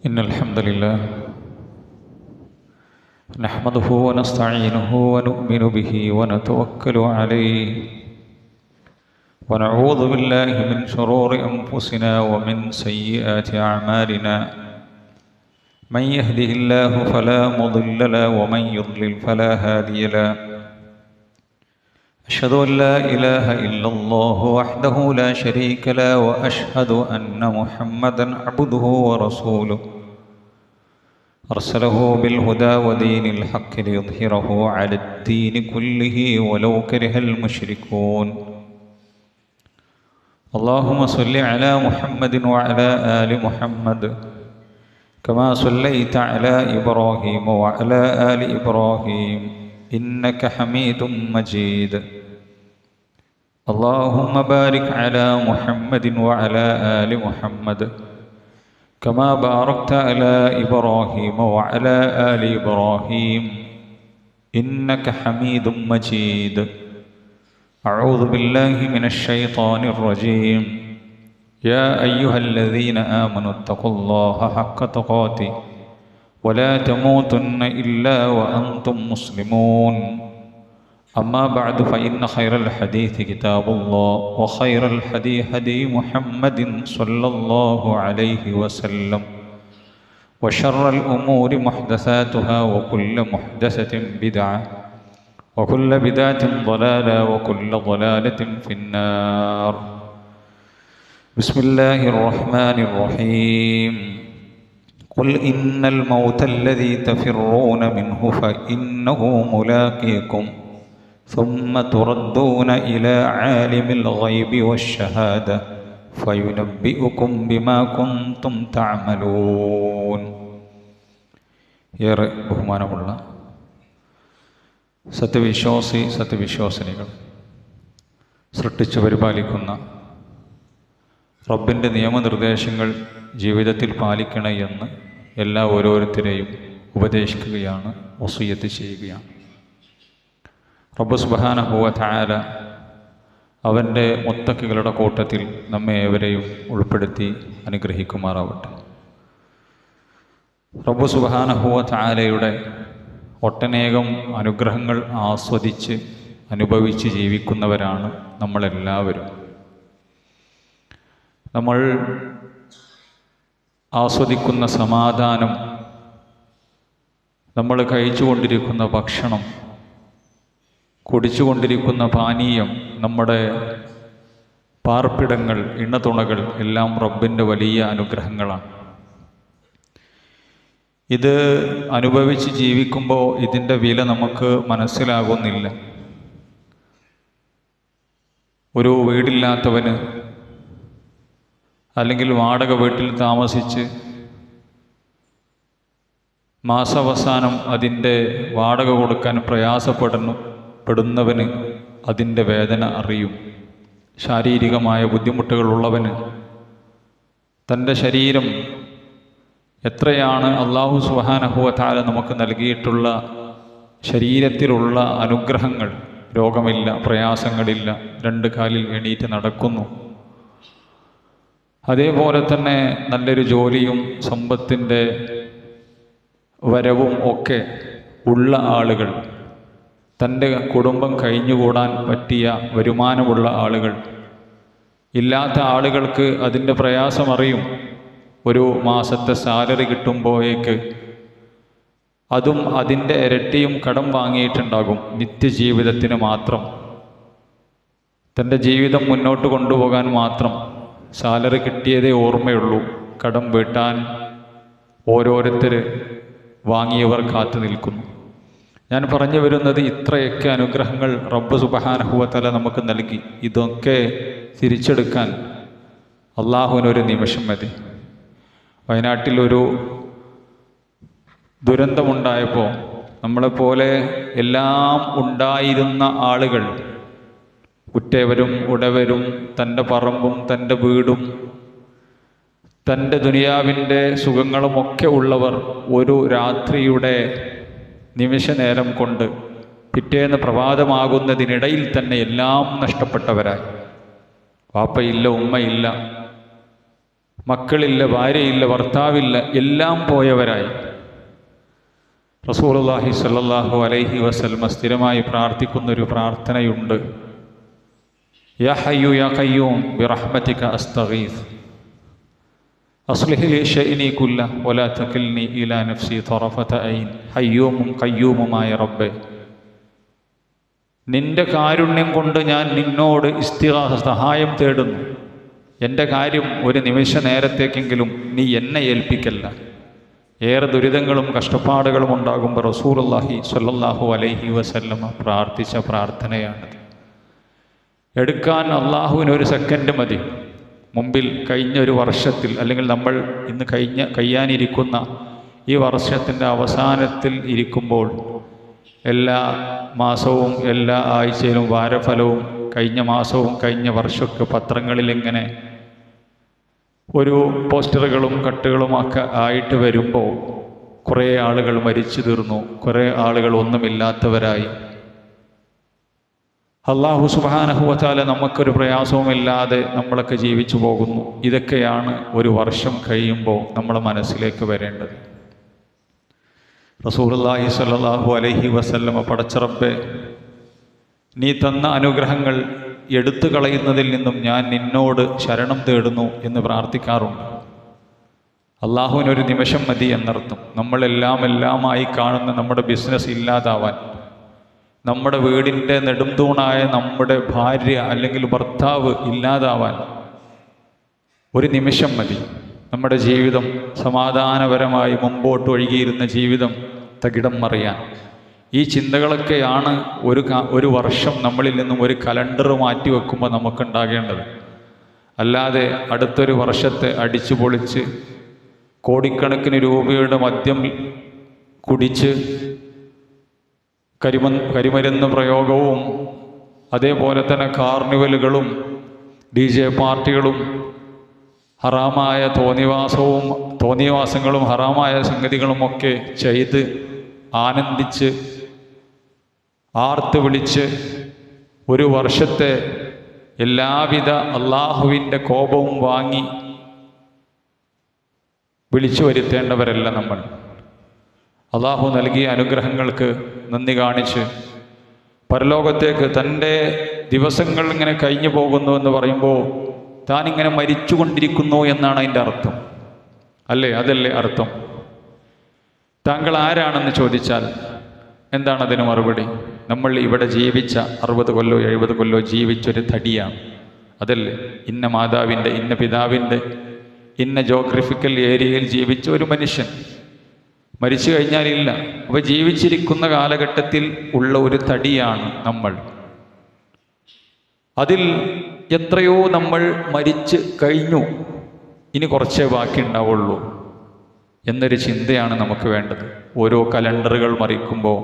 إن الحمد لله نحمده ونستعينه ونؤمن به ونتوكل عليه ونعوذ بالله من شرور أنفسنا ومن سيئات أعمالنا من يهده الله فلا مضل له ومن يضلل فلا هادي له أشهد أن لا إله إلا الله وحده لا شريك له وأشهد أن محمدا عبده ورسوله أرسله بالهدى ودين الحق ليظهره على الدين كله ولو كره المشركون اللهم صل على محمد وعلى آل محمد كما صليت على إبراهيم وعلى آل إبراهيم إنك حميد مجيد اللهم بارك على محمد وعلى آل محمد كما باركت على إبراهيم وعلى آل إبراهيم إنك حميد مجيد أعوذ بالله من الشيطان الرجيم يا أيها الذين آمنوا اتقوا الله حق تقاته ولا تموتن إلا وأنتم مسلمون أما بعد فإن خير الحديث كتاب الله وخير الهدي هدي محمد صلى الله عليه وسلم وشر الأمور محدثاتها وكل محدثة بدعة وكل بدعة ضلالة وكل ضلالة في النار بسم الله الرحمن الرحيم قل إن الموت الذي تفرون منه فإنه ملاقيكم ثم تردون إلى عالم الغيب والشهادة فينبئكم بما كنتم تعملون. ഏറെ ബഹുമാനമുള്ള സത്യവിശ്വാസിനികൾ, സൃഷ്ടിച്ചു പരിപാലിക്കുന്ന റബ്ബിൻ്റെ നിയമനിർദ്ദേശങ്ങൾ ജീവിതത്തിൽ പാലിക്കണേ എന്ന് എല്ലാ ഓരോരുത്തരെയും ഉപദേശിക്കുകയാണ്, വസിയ്യത്ത് ചെയ്യുകയാണ്. റബ്ബ് സുബ്ഹാനഹു വ തആല അവൻ്റെ മുത്തഖികളുടെ കൂട്ടത്തിൽ നമ്മെ ഏവരെയും ഉൾപ്പെടുത്തി അനുഗ്രഹിക്കുമാറാവട്ടെ. റബ്ബ് സുബ്ഹാനഹു വ തആലയുടെ ഒട്ടനേകം അനുഗ്രഹങ്ങൾ ആസ്വദിച്ച് അനുഭവിച്ച് ജീവിക്കുന്നവരാണ് നമ്മളെല്ലാവരും. നമ്മൾ ആസ്വദിക്കുന്ന സമാധാനം, നമ്മൾ കഴിച്ചുകൊണ്ടിരിക്കുന്ന ഭക്ഷണം, കുടിച്ചുകൊണ്ടിരിക്കുന്ന പാനീയം, നമ്മുടെ പാർപ്പിടങ്ങൾ, ഇണതുണകൾ എല്ലാം റബ്ബിൻ്റെ വലിയ അനുഗ്രഹങ്ങളാണ്. ഇത് അനുഭവിച്ച് ജീവിക്കുമ്പോൾ ഇതിൻ്റെ വില നമുക്ക് മനസ്സിലാകുന്നില്ല. ഒരു വീടില്ലാത്തവന് അല്ലെങ്കിൽ വാടക വീട്ടിൽ താമസിച്ച് മാസാവസാനം അതിൻ്റെ വാടക കൊടുക്കാൻ പ്രയാസപ്പെടുന്നവന് അതിൻ്റെ വേദന അറിയും. ശാരീരികമായ ബുദ്ധിമുട്ടുകളുള്ളവന് തൻ്റെ ശരീരം എത്രയാണ് അല്ലാഹു സുബ്ഹാനഹു വ തആല നമുക്ക് നൽകിയിട്ടുള്ള ശരീരത്തിലുള്ള അനുഗ്രഹങ്ങൾ, രോഗമില്ല, പ്രയാസങ്ങളില്ല, രണ്ട് കാലിൽ എണീറ്റ് നടക്കുന്നു, അതേപോലെ തന്നെ നല്ലൊരു ജോലിയും സമ്പത്തിൻ്റെ വരവും ഒക്കെ ഉള്ള ആളുകൾ, തൻ്റെ കുടുംബം കഴിഞ്ഞുകൂടാൻ പറ്റിയ വരുമാനമുള്ള ആളുകൾ, ഇല്ലാത്ത ആളുകൾക്ക് അതിൻ്റെ പ്രയാസം അറിയും. ഒരു മാസത്തെ സാലറി കിട്ടുമ്പോഴേക്ക് അതും അതിൻ്റെ ഇരട്ടിയും കടം വാങ്ങിയിട്ടുണ്ടാകും. നിത്യജീവിതത്തിന് മാത്രം, തൻ്റെ ജീവിതം മുന്നോട്ട് കൊണ്ടുപോകാൻ മാത്രം സാലറി കിട്ടിയതേ ഓർമ്മയുള്ളൂ. കടം വീട്ടാൻ ഓരോരുത്തർ വാങ്ങിയവർ കാത്തു നിൽക്കുന്നു. ഞാൻ പറഞ്ഞു വരുന്നത്, ഇത്രയൊക്കെ അനുഗ്രഹങ്ങൾ റബ്ബ് സുബ്ഹാനഹു വ തആല നമുക്ക് നൽകി. ഇതൊക്കെ തിരിച്ചെടുക്കാൻ അള്ളാഹുവിനൊരു നിമിഷം മതി. വയനാട്ടിലൊരു ദുരന്തമുണ്ടായപ്പോൾ നമ്മളെപ്പോലെ എല്ലാം ഉണ്ടായിരുന്ന ആളുകൾ, ഉറ്റവരും ഉടവരും, തൻ്റെ പറമ്പും തൻ്റെ വീടും തൻ്റെ ദുനിയാവിൻ്റെ സുഖങ്ങളുമൊക്കെ ഉള്ളവർ ഒരു രാത്രിയുടെ നിമിഷ നേരം കൊണ്ട് പിറ്റേന്ന് പ്രഭാതമാകുന്നതിനിടയിൽ തന്നെ എല്ലാം നഷ്ടപ്പെട്ടവരായി. വാപ്പയില്ല, ഉമ്മയില്ല, മക്കളില്ല, ഭാര്യയില്ല, ഭർത്താവില്ല, എല്ലാം പോയവരായി. റസൂലുള്ളാഹി സ്വല്ലല്ലാഹു അലൈഹി വസല്ലം സ്ഥിരമായി പ്രാർത്ഥിക്കുന്നൊരു പ്രാർത്ഥനയുണ്ട്. യാ ഹയ്യു യാ ഖയ്യൂം ബിറഹ്മതിക അസ്തഗീസ് അസ്ലിഹ് ലി ശഅനി കുല്ല വലാ തകിൽനി ഇലാ നഫ്സി തറഫത ഐൻ ഹയ്യൂമും ഖയ്യൂമുമായ റബ്ബേ, നിന്റെ കാരുണ്യം കൊണ്ട് ഞാൻ നിന്നോട് സഹായം തേടുന്നു. എൻ്റെ കാര്യം ഒരു നിമിഷ നേരത്തേക്കെങ്കിലും നീ എന്നെ ഏൽപ്പിക്കല്ല. ഏറെ ദുരിതങ്ങളും കഷ്ടപ്പാടുകളും ഉണ്ടാകുമ്പോൾ റസൂലുള്ളാഹി സ്വല്ലല്ലാഹു അലൈഹി വസല്ലം പ്രാർത്ഥിച്ച പ്രാർത്ഥനയാണത്. എടുക്കാൻ അള്ളാഹുവിനൊരു സെക്കൻഡ് മതി. മുമ്പിൽ കഴിഞ്ഞൊരു വർഷത്തിൽ, അല്ലെങ്കിൽ നമ്മൾ ഇന്ന് കഴിയാനിരിക്കുന്ന ഈ വർഷത്തിൻ്റെ അവസാനത്തിൽ ഇരിക്കുമ്പോൾ എല്ലാ മാസവും എല്ലാ ആഴ്ചയിലും വാരഫലവും കഴിഞ്ഞ മാസവും കഴിഞ്ഞ വർഷമൊക്കെ പത്രങ്ങളിൽ ഇങ്ങനെ ഒരു പോസ്റ്ററുകളും കട്ടുകളുമൊക്കെ ആയിട്ട് വരുമ്പോൾ കുറേ ആളുകൾ മരിച്ചു തീർന്നു, കുറേ ആളുകൾ ഒന്നുമില്ലാത്തവരായി. അല്ലാഹു സുബ്ഹാനഹു വ തആല നമുക്കൊരു പ്രയാസവുമില്ലാതെ നമ്മളൊക്കെ ജീവിച്ചു പോകുന്നു. ഇതൊക്കെയാണ് ഒരു വർഷം കഴിയുമ്പോൾ നമ്മളെ മനസ്സിലേക്ക് വരേണ്ടത്. റസൂലുള്ളാഹി സ്വല്ലല്ലാഹു അലൈഹി വസല്ലമ പടച്ച റബ്ബേ, നീ തന്ന അനുഗ്രഹങ്ങൾ എടുത്തു കളയുന്നതിൽ നിന്നും ഞാൻ നിന്നോട് ശരണം തേടുന്നു എന്ന് പ്രാർത്ഥിക്കാറുണ്ട്. അള്ളാഹുവിനൊരു നിമിഷം മതി എന്നർത്ഥം. നമ്മളെല്ലാമായി കാണുന്ന നമ്മുടെ ബിസിനസ് ഇല്ലാതാവാൻ, നമ്മുടെ വീടിൻ്റെ നെടുംതൂണായ നമ്മുടെ ഭാര്യ അല്ലെങ്കിൽ ഭർത്താവ് ഇല്ലാതാവാൻ ഒരു നിമിഷം മതി. നമ്മുടെ ജീവിതം സമാധാനപരമായി മുമ്പോട്ട് ഒഴുകിയിരുന്ന ജീവിതം തകിടം മറിയാൻ. ഈ ചിന്തകളൊക്കെയാണ് ഒരു വർഷം നമ്മളിൽ നിന്നും ഒരു കലണ്ടർ മാറ്റി വെക്കുമ്പോൾ നമുക്കുണ്ടാകേണ്ടത്. അല്ലാതെ അടുത്തൊരു വർഷത്തെ അടിച്ചു പൊളിച്ച് കോടിക്കണക്കിന് രൂപയുടെ മദ്യം കുടിച്ച് കരിമരുന്ന് പ്രയോഗവും അതേപോലെ തന്നെ കാർണിവലുകളും DJ പാർട്ടികളും ഹറാമായ തോന്നിവാസങ്ങളും ഹറാമായ സംഗതികളുമൊക്കെ ചെയ്ത് ആനന്ദിച്ച് ആർത്ത് വിളിച്ച് ഒരു വർഷത്തെ എല്ലാവിധ അള്ളാഹുവിൻ്റെ കോപവും വാങ്ങി വിളിച്ചു വരുത്തേണ്ടവരല്ല നമ്മൾ. അള്ളാഹു നൽകിയ അനുഗ്രഹങ്ങൾക്ക് നന്ദി കാണിച്ച് പരലോകത്തേക്ക് തൻ്റെ ദിവസങ്ങൾ ഇങ്ങനെ കഴിഞ്ഞു പോകുന്നു എന്ന് പറയുമ്പോൾ താനിങ്ങനെ മരിച്ചുകൊണ്ടിരിക്കുന്നു എന്നാണ് അതിൻ്റെ അർത്ഥം, അല്ലേ? അതല്ലേ അർത്ഥം? താങ്കൾ ആരാണെന്ന് ചോദിച്ചാൽ എന്താണ് അതിന് മറുപടി? നമ്മൾ ഇവിടെ ജീവിച്ച 60 കൊല്ലോ 70 കൊല്ലോ ജീവിച്ചൊരു തടിയാണ്, അതല്ലേ? ഇന്ന മാതാവിൻ്റെ, ഇന്ന പിതാവിൻ്റെ, ഇന്ന ജോഗ്രഫിക്കൽ ഏരിയയിൽ ജീവിച്ച ഒരു മനുഷ്യൻ മരിച്ചു കഴിഞ്ഞാലില്ല. അപ്പോൾ ജീവിച്ചിരിക്കുന്ന കാലഘട്ടത്തിൽ ഉള്ള ഒരു തടിയാണ് നമ്മൾ. അതിൽ എത്രയോ നമ്മൾ മരിച്ച് കഴിഞ്ഞു, ഇനി കുറച്ചേ ബാക്കി ഉണ്ടാവുള്ളൂ എന്നൊരു ചിന്തയാണ് നമുക്ക് വേണ്ടത്. ഓരോ കലണ്ടറുകൾ മറിക്കുമ്പോൾ,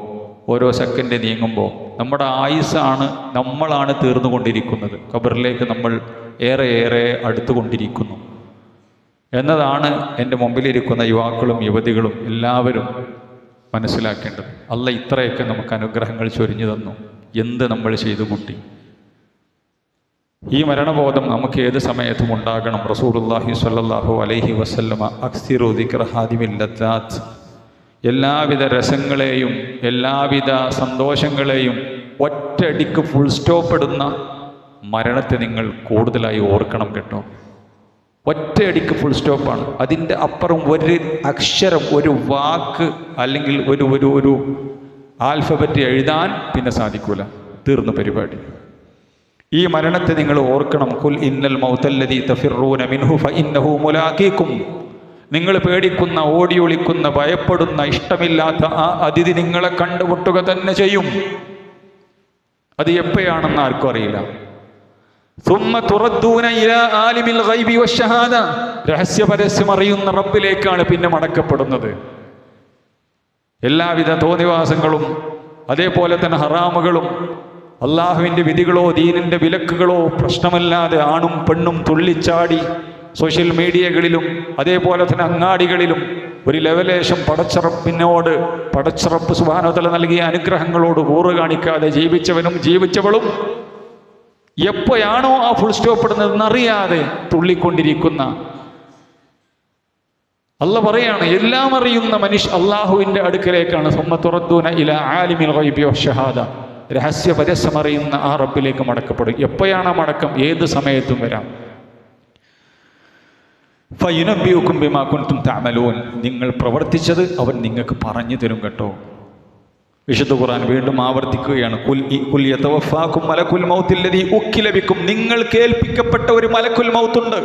ഓരോ സെക്കൻഡ് നീങ്ങുമ്പോൾ നമ്മുടെ ആയുസ്സാണ്, നമ്മളാണ് തീർന്നുകൊണ്ടിരിക്കുന്നത്. ഖബറിലേക്ക് നമ്മൾ ഏറെ അടുത്തുകൊണ്ടിരിക്കുന്നു എന്നതാണ് എൻ്റെ മുമ്പിലിരിക്കുന്ന യുവാക്കളും യുവതികളും എല്ലാവരും മനസ്സിലാക്കേണ്ടത്. അല്ലാഹ് ഇത്രയൊക്കെ നമുക്ക് അനുഗ്രഹങ്ങൾ ചൊരിഞ്ഞു തന്നു, എന്ത് നമ്മൾ ചെയ്തു കൂട്ടി? ഈ മരണബോധം നമുക്ക് ഏത് സമയത്തും ഉണ്ടാകണം. റസൂലുള്ളാഹി സ്വല്ലല്ലാഹു അലൈഹി വസല്ലമ അക്സിറു ദിക്റ ഹാദിമിൽ ലദ്ദാത്ത്, എല്ലാവിധ രസങ്ങളെയും എല്ലാവിധ സന്തോഷങ്ങളെയും ഒറ്റയടിക്ക് ഫുൾ സ്റ്റോപ്പ് ഇടുന്ന മരണത്തെ നിങ്ങൾ കൂടുതലായി ഓർക്കണം കേട്ടോ. ഒറ്റയടിക്ക് ഫുൾ സ്റ്റോപ്പാണ്. അതിൻ്റെ അപ്പുറം ഒരു അക്ഷരം, ഒരു വാക്ക് അല്ലെങ്കിൽ ഒരു ആൽഫബറ്റ് എഴുതാൻ പിന്നെ സാധിക്കൂല. തീർന്നു പരിപാടി. ഈ മരണത്തെ നിങ്ങൾ ഓർക്കണം. ഖുൽ ഇന്നൽ മൗതല്ലദീ തഫിറൂന മിൻഹു ഫഇന്നഹു മുലാഖീകും. നിങ്ങൾ പേടിക്കുന്ന, ഓടിയൊളിക്കുന്ന, ഭയപ്പെടുന്ന, ഇഷ്ടമില്ലാത്ത ആ അതിഥി നിങ്ങളെ കണ്ടുമുട്ടുക തന്നെ ചെയ്യും. അത് എപ്പോഴാണെന്ന് ആർക്കും അറിയില്ല. സുമ്മ തുറദ്ദൂന ഇലാ ആലിമിൽ ഗൈബി വശഹാദ, രഹസ്യപരസ്യം അറിയുന്ന റബ്ബിലേക്കാണ് പിന്നെ മടക്കപ്പെടുന്നത്. എല്ലാവിധ തോന്നിവാസങ്ങളും അതേപോലെ തന്നെ ഹറാമുകളും അള്ളാഹുവിൻ്റെ വിധികളോ ദീനിൻ്റെ വിലക്കുകളോ പ്രശ്നമല്ലാതെ ആണും പെണ്ണും തുള്ളിച്ചാടി സോഷ്യൽ മീഡിയകളിലും അതേപോലെ തന്നെ അങ്ങാടികളിലും ഒരു ലെവലേശം പടച്ചറപ്പിനോട്, പടച്ചറപ്പ് സുബ്ഹാനഹു വ തആല നൽകിയ അനുഗ്രഹങ്ങളോട് കൂറ് കാണിക്കാതെ ജീവിച്ചവനും ജീവിച്ചവളും എപ്പോഴാണോ ആ ഫുൾ സ്റ്റോപ്പ് ഇടുന്നതെന്നറിയാതെ തുള്ളിക്കൊണ്ടിരിക്കുന്ന അല്ല പറയാണ്, എല്ലാം അറിയുന്ന അള്ളാഹുവിൻ്റെ അടുക്കലേക്കാണ് സുമ്മത്തുറദ്ദൂന ഇലാ ആലിമിൽ ഗൈബി വശഹാദ, രഹസ്യ പരസ്യമറിയുന്ന ആ റബ്ബിലേക്ക് മടക്കപ്പെടും. എപ്പോഴാണ് മടക്കം? ഏത് സമയത്തും വരാം. ഫയുനബ്ബിഉകും ബിമാ കുൻതും തഅമലൂൻ, നിങ്ങൾ പ്രവർത്തിച്ചത് അവൻ നിങ്ങൾക്ക് പറഞ്ഞു തരും കേട്ടോ. വിശുദ്ധ ഖുർആൻ വീണ്ടും ആവർത്തിക്കുകയാണ്, ഖുൽ യതവഫാകും മലക്കുൽ മൗത്തിൽ ലദീ ഉക്കില ബിക്കും, നിങ്ങൾക്ക് ഏൽപ്പിക്കപ്പെട്ട ഒരു മലക്കുൽ മൗത്തുണ്ട്.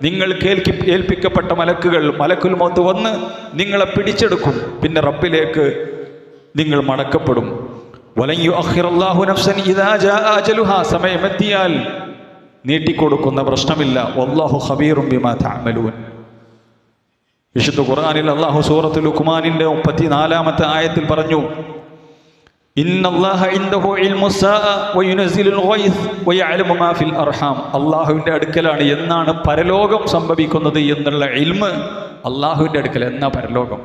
നിങ്ങൾക്ക് ഏൽപ്പിക്കപ്പെട്ട മലക്കുൽ മൗത്ത് വന്ന് നിങ്ങളെ പിടിച്ചെടുക്കും. പിന്നെ റബ്ബിലേക്ക് നിങ്ങൾ മടക്കപ്പെടും. വലൻ യുഅഖിറല്ലാഹു നഫ്സൻ ഇദാ ജാഅ അജലുഹാ, സമയമെത്തിയാൽ നീട്ടിക്കൊടുക്കുന്ന പ്രശ്നമില്ല. വല്ലാഹു ഖബീറും ബിമാ തഅമലൂൻ. വിശുദ്ധ ഖുർആനിൽ അല്ലാഹു സൂറത്തുൽ ലുഖ്മാനിന്റെ 34-ാമത്തെ ആയത്തിൽ പറഞ്ഞു, ഇന്നല്ലാഹ ഇൻദഹു ഇൽമുസ്സാഅ വയുനസിലുൽ ഗൈസ് വയഅലമു മാ ഫിൽ അർഹാം, അല്ലാഹുവിൻ്റെ അടുക്കലാണ് എന്നാണ് പരലോകം സംഭവിക്കുന്നത് എന്നുള്ള ഇൽമ് അല്ലാഹുവിൻ്റെ അടുക്കൽ. എന്നാ പരലോകം?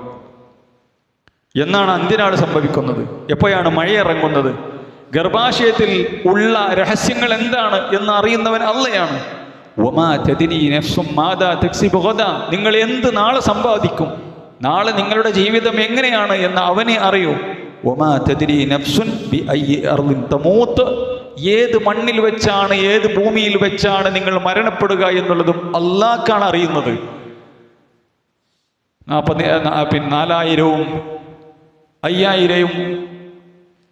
എന്നാണ് അന്ത്യനാൾ സംഭവിക്കുന്നത്? എപ്പോഴാണ് മഴ ഇറങ്ങുന്നത്? ഗർഭാശയത്തിൽ ഉള്ള രഹസ്യങ്ങൾ എന്താണ് എന്ന് അറിയുന്നവൻ അള്ളയാണ്. വമാ തദ്രി നഫ്സും മാദാ തക്സിബു ഗദാ, നിങ്ങൾ എന്ത് നാളെ സമ്പാദിക്കും, നാളെ നിങ്ങളുടെ ജീവിതം എങ്ങനെയാണ് എന്ന് അവനെ അറിയൂ. വമാ തദ്രി നഫ്സുൻ ബിഅയ്യി അർളിൻ തമൂത്ത്, ഏത് മണ്ണിൽ വെച്ചാണ്, ഏത് ഭൂമിയിൽ വെച്ചാണ് നിങ്ങൾ മരണപ്പെടുക എന്നുള്ളതും അള്ളാഹ്ക്കാണ് അറിയുന്നത്. 4000-ഉം 5000-ഉം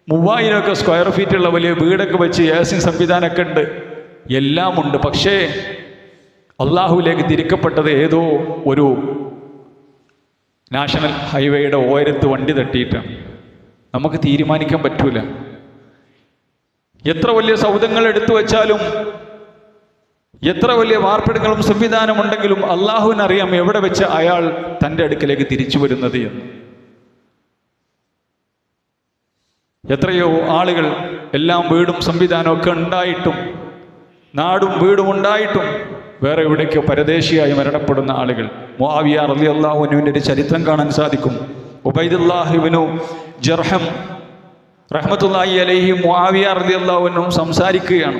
3000-ഒക്കെ സ്ക്വയർ ഫീറ്റുള്ള വലിയ വീടൊക്കെ വെച്ച് AC സംവിധാനമൊക്കെ ഉണ്ട്, എല്ലാം ഉണ്ട്. പക്ഷേ അള്ളാഹുവിലേക്ക് തിരിക്കപ്പെട്ടത് ഏതോ ഒരു നാഷണൽ ഹൈവേയുടെ ഓരത്ത് വണ്ടി തട്ടിയിട്ടാണ്. നമുക്ക് തീരുമാനിക്കാൻ പറ്റൂല. എത്ര വലിയ സൗധങ്ങൾ എടുത്തു വെച്ചാലും, എത്ര വലിയ വാർപ്പിടങ്ങളും സംവിധാനമുണ്ടെങ്കിലും അള്ളാഹുവിനറിയാം എവിടെ വെച്ച് അയാൾ തൻ്റെ അടുക്കലേക്ക് തിരിച്ചു വരുന്നത് എന്ന്. എത്രയോ ആളുകൾ എല്ലാം വീടും സംവിധാനമൊക്കെ ഉണ്ടായിട്ടും, നാടും വീടും ഉണ്ടായിട്ടും വേറെ എവിടേക്കോ പരദേശിയായി മരണപ്പെടുന്ന ആളുകൾ. മുആവിയ റളിയല്ലാഹു അൻഹുവിൻ്റെ ഒരു ചരിത്രം കാണാൻ സാധിക്കും. ഉബൈദുല്ലാഹ് ഇബ്നു ജർഹം റഹ്മത്തുള്ളാഹി അലൈഹി മുആവിയ റളിയല്ലാഹു അൻഹു സംസാരിക്കുകയാണ്.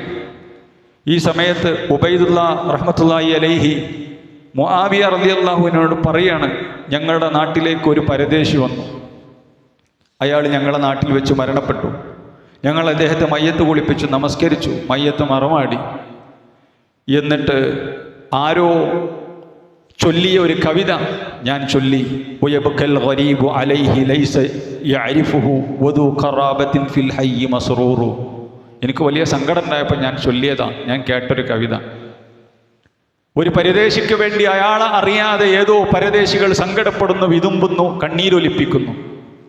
ഈ സമയത്ത് ഉബൈദുല്ലാഹ് റഹ്മത്തുള്ളാഹി അലൈഹി മുആവിയ റളിയല്ലാഹു അൻഹുവിനോട് പറയാണ്, ഞങ്ങളുടെ നാട്ടിലേക്ക് ഒരു പരദേശി വന്നു, അയാൾ ഞങ്ങളുടെ നാട്ടിൽ വെച്ച് മരണപ്പെട്ടു. ഞങ്ങൾ അദ്ദേഹത്തെ മയ്യത്ത് കുളിപ്പിച്ചു, നമസ്കരിച്ചു, മയ്യത്ത് മറമാടി. എന്നിട്ട് ആരോ ചൊല്ലിയ ഒരു കവിത ഞാൻ ചൊല്ലി, വയബ്കൽ ഗരീബു അലൈഹി ലൈസ യഅരിഫുഹു വദു ഖറാബത്തിൻ ഫിൽ ഹയ്യി മസ്റൂറു. എനിക്ക് വലിയ സങ്കടം ഉണ്ടായപ്പോൾ ഞാൻ ചൊല്ലിയതാണ്, ഞാൻ കേട്ടൊരു കവിത. ഒരു പരദേശിക്ക് വേണ്ടി അയാളെ അറിയാതെ ഏതോ പരദേശികൾ സങ്കടപ്പെടുന്നു, വിതുമ്പുന്നു, കണ്ണീരൊലിപ്പിക്കുന്നു.